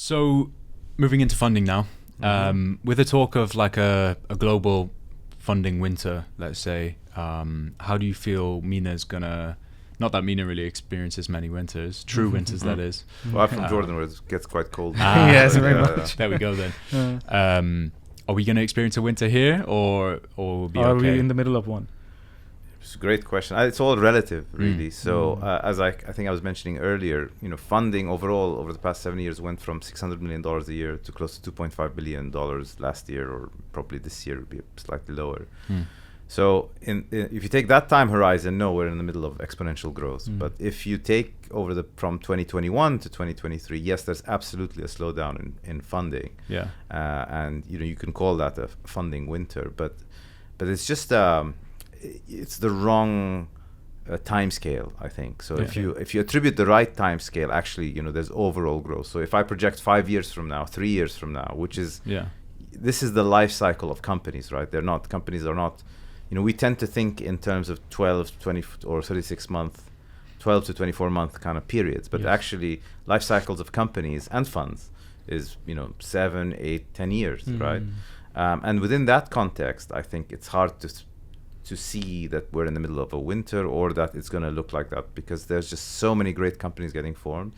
So, moving into funding now, with the talk of like a global funding winter, let's say, how do you feel MENA's gonna? Not that MENA really experiences many winters, true winters, that is. Well, I'm from Jordan, where it gets quite cold. Yes, very much. There we go then. Are we going to experience a winter here, or we'll be Are okay? we in the middle of one? It's a great question. It's all relative, really. So, as I think I was mentioning earlier, funding overall over the past 7 years went from $600 million a year to close to $2.5 billion last year, or probably this year will be slightly lower. So if you take that time horizon, no, we're in the middle of exponential growth. But if you take from 2021 to 2023, yes, there's absolutely a slowdown in funding. Yeah. And you can call that a funding winter, but it's just it's the wrong time scale, I think. So if you attribute the right time scale, actually, there's overall growth. So if I project 5 years from now, 3 years from now, which is this is the life cycle of companies, right? Companies are not. We tend to think in terms of 12, 20, or 36 month, 12 to 24 month kind of periods. But actually, life cycles of companies and funds is, 7, 8, 10 years, right? And within that context, I think it's hard to see that we're in the middle of a winter or that it's going to look like that, because there's just so many great companies getting formed.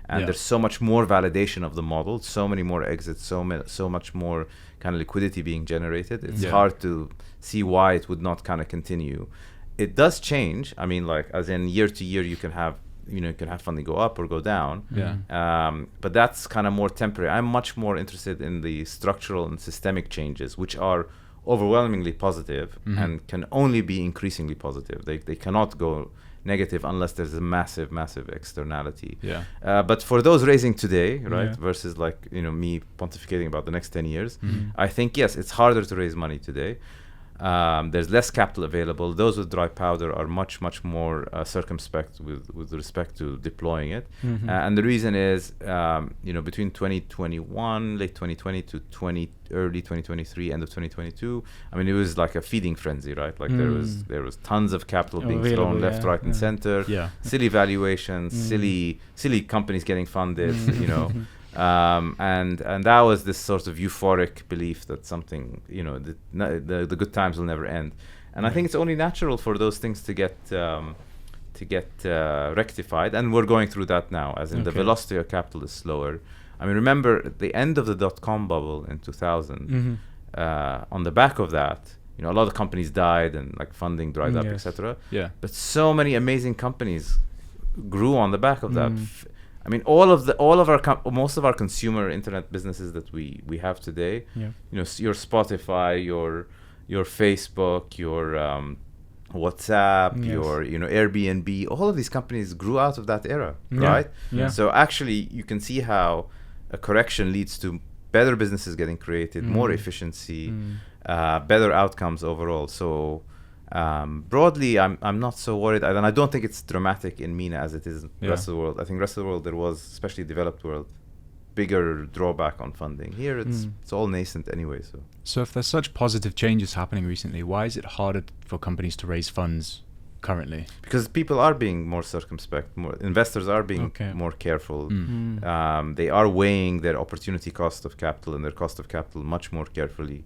And there's so much more validation of the model, so many more exits, so much more kind of liquidity being generated. It's hard to see why it would not kind of continue. It does change. I mean, like as in year to year, you can have funding go up or go down. But that's kind of more temporary. I'm much more interested in the structural and systemic changes, which are overwhelmingly positive and can only be increasingly positive. They cannot go negative unless there's a massive externality. But for those raising today, right, versus like me pontificating about the next 10 years, I think yes, it's harder to raise money today. There's less capital available. Those with dry powder are much more circumspect with respect to deploying it. And the reason is, between 2021, late 2020 to early 2023, end of 2022, I mean, it was like a feeding frenzy, right? Like there was tons of capital being thrown left, right, and center. Silly valuations, silly companies getting funded. And that was this sort of euphoric belief that something, the good times will never end. And I think it's only natural for those things to get rectified, and we're going through that now. As in, the velocity of capital is slower. I mean, remember at the end of the dot-com bubble in 2000. On the back of that, a lot of companies died and like funding dried up, etc. But so many amazing companies grew on the back of that. I mean, most of our consumer internet businesses that we have today, your Spotify, your Facebook, your WhatsApp, your Airbnb, all of these companies grew out of that era, right? So actually, you can see how a correction leads to better businesses getting created, more efficiency, better outcomes overall. So broadly, I'm not so worried, and I don't think it's dramatic in MENA as it is in the rest of the world. I think rest of the world there was, especially developed world, bigger drawback on funding. Here it's all nascent anyway. So if there's such positive changes happening recently, why is it harder for companies to raise funds currently? Because people are being more circumspect, investors are being more careful. They are weighing their opportunity cost of capital and their cost of capital much more carefully.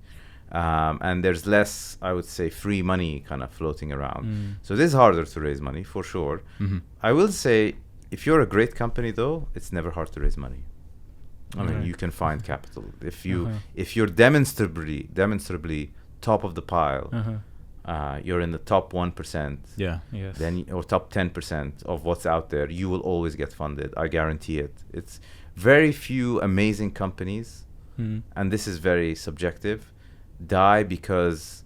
And there's less, I would say, free money kind of floating around. So it is harder to raise money, for sure. I will say, if you're a great company, though, it's never hard to raise money. I mean, you can find capital. If you're demonstrably top of the pile, you're in the top 1%, then or top 10% of what's out there, you will always get funded. I guarantee it. It's very few amazing companies, and this is very subjective, die because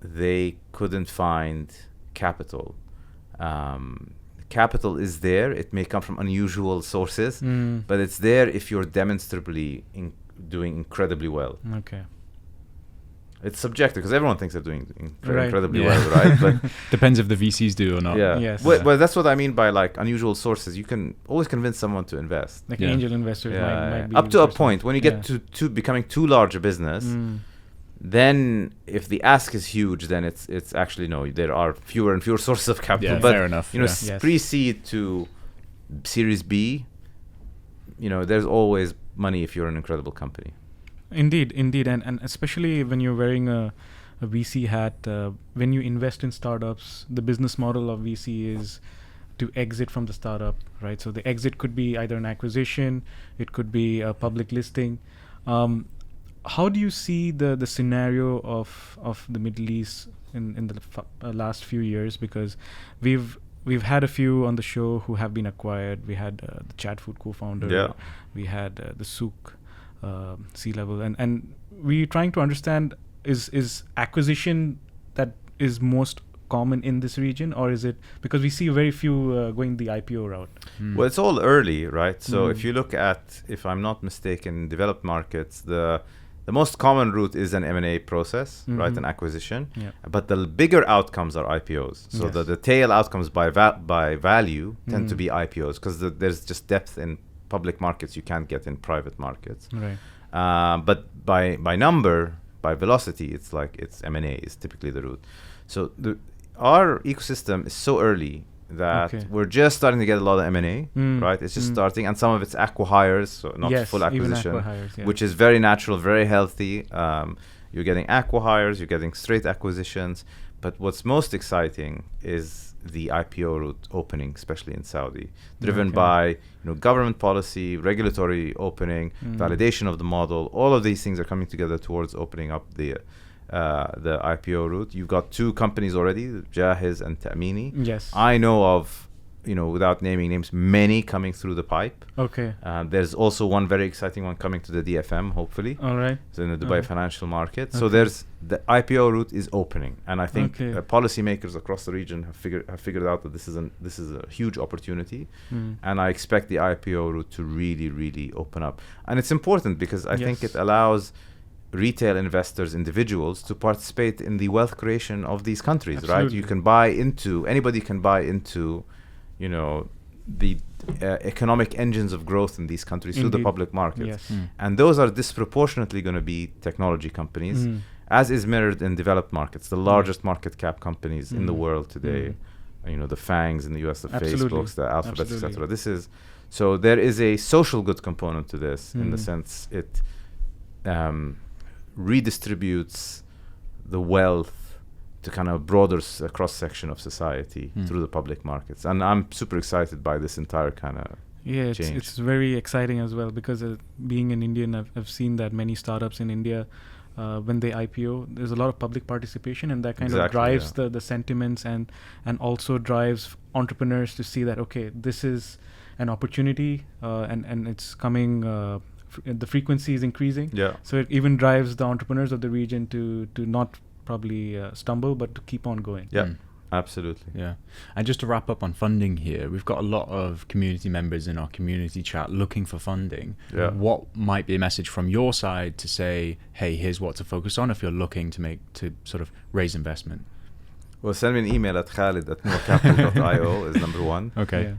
they couldn't find capital. Capital is there. It may come from unusual sources, but it's there if you're demonstrably doing incredibly well. It's subjective because everyone thinks they're doing incredibly well, right? But depends if the VCs do or not. Well, that's what I mean by like unusual sources. You can always convince someone to invest. Like angel investors might be up to a point. When you get to becoming too large a business, then if the ask is huge, then it's actually there are fewer and fewer sources of capital. But fair enough. Pre-seed to Series B, there's always money if you're an incredible company. Indeed, and especially when you're wearing a VC hat, when you invest in startups, the business model of VC is to exit from the startup, right? So the exit could be either an acquisition, it could be a public listing. How do you see the scenario of the Middle East in the last few years? Because we've had a few on the show who have been acquired. We had the Chat Food co-founder. Yeah. We had the Souk C-level, and we're trying to understand, is acquisition that is most common in this region, or is it because we see very few going the IPO route? Well, it's all early, right? So if you look at, if I'm not mistaken, developed markets, the most common route is an M&A process, right? An acquisition. Yeah. But the bigger outcomes are IPOs. So Yes. the tail outcomes by value tend to be IPOs, because there's just depth in public markets you can't get in private markets. Right. But by number, by velocity, it's M&A is typically the route. So our ecosystem is so early that we're just starting to get a lot of M&A, right? It's just starting, and some of it's acqui-hires, so not full acquisition, even acqui-hires, yeah. which is very natural, very healthy. You're getting acqui-hires, you're getting straight acquisitions, but what's most exciting is the IPO route opening, especially in Saudi, driven by government policy, regulatory opening, validation of the model. All of these things are coming together towards opening up the IPO route. You've got two companies already, Jahiz and Ta'mini. Yes. I know of, without naming names, many coming through the pipe. Okay. There's also one very exciting one coming to the DFM, hopefully. All right. So in the Dubai financial market. So there's the IPO route is opening, and I think policymakers across the region have figured out that this is a huge opportunity, and I expect the IPO route to really, really open up. And it's important because I think it allows retail investors, individuals, to participate in the wealth creation of these countries. Right? You can anybody can buy into the economic engines of growth in these countries through the public markets. Yes. And those are disproportionately going to be technology companies, as is mirrored in developed markets, the largest market cap companies in the world today. The FANGs in the US, the Facebooks, the Alphabets, etc. So there is a social good component to this, in the sense it redistributes the wealth to kind of broader cross-section of society through the public markets. And I'm super excited by this entire kind of change. It's very exciting as well, because being an Indian, I've seen that many startups in India, when they IPO, there's a lot of public participation, and that kind of drives the sentiments and also drives entrepreneurs to see that, okay, this is an opportunity, and it's coming, the frequency is increasing. Yeah. So it even drives the entrepreneurs of the region to not probably stumble, but to keep on going. Yeah, absolutely. Yeah. And just to wrap up on funding here, we've got a lot of community members in our community chat looking for funding. Yeah. What might be a message from your side to say, hey, here's what to focus on if you're looking to sort of raise investment? Well, send me an email at Khaled@noacapital.io is number one. Okay.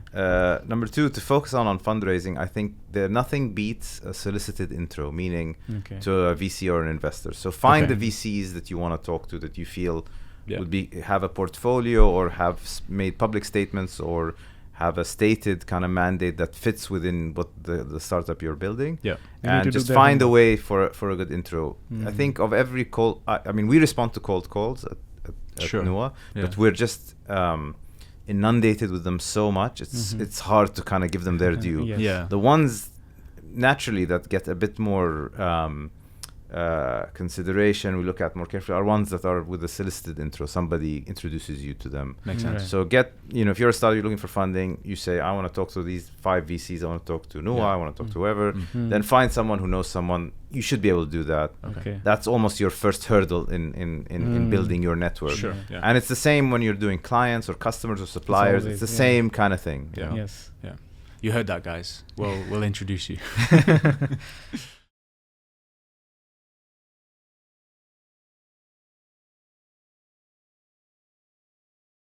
Number two, to focus on fundraising, I think nothing beats a solicited intro, meaning to a VC or an investor. So find the VCs that you want to talk to, that you feel would have a portfolio or have made public statements or have a stated kind of mandate that fits within what the startup you're building. Yeah. And just find a way for a good intro. I think of every call, I mean, we respond to cold calls at NUA, but we're just inundated with them so much. It's hard to kind of give them their due. The ones naturally that get a bit more consideration, we look at more carefully, are ones that are with a solicited intro. Somebody introduces you to them. Makes sense. Right. So if you're a startup, you're looking for funding, you say, I want to talk to these 5 VCs, I want to talk to NUA, I want to talk to whoever. Then find someone who knows someone. You should be able to do that. Okay. That's almost your first hurdle in building your network. Sure. Yeah. And it's the same when you're doing clients or customers or suppliers. It's the same kind of thing. Yeah. Yes. Yeah. You heard that, guys. We'll introduce you.